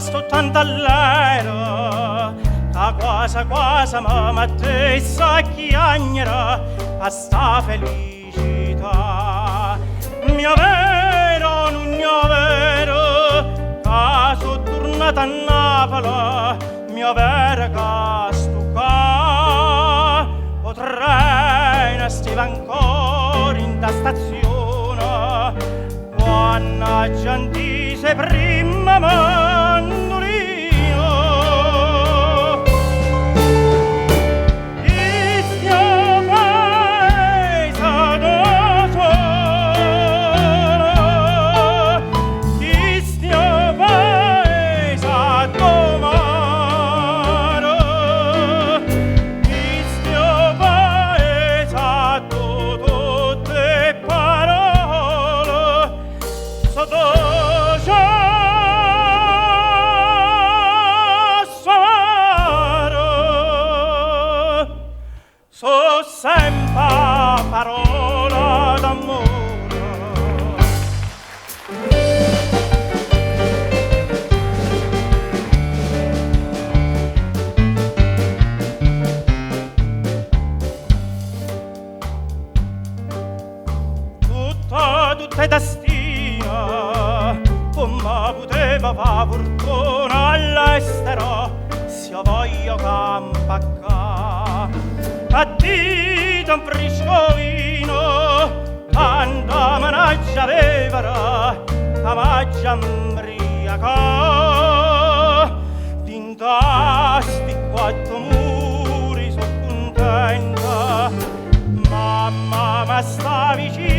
sto tanto all'aereo, che quasi mamma te sa chiagnera a sta felicità. Mio vero, non mio vero, che sono tornata a Napoli, mio vero che sto qua. O treno stiva ancora in da stazione, quando gente se prima mandolino. So sempre parola d'amore. Tutta è destina, come poteva fa fortuna all'estero, se io voglio campacca. A dito un frisco vino, tanto managgia avevera, che mangia imbriaca. D'intasti quattro muri, so contenta, mamma sta vicino.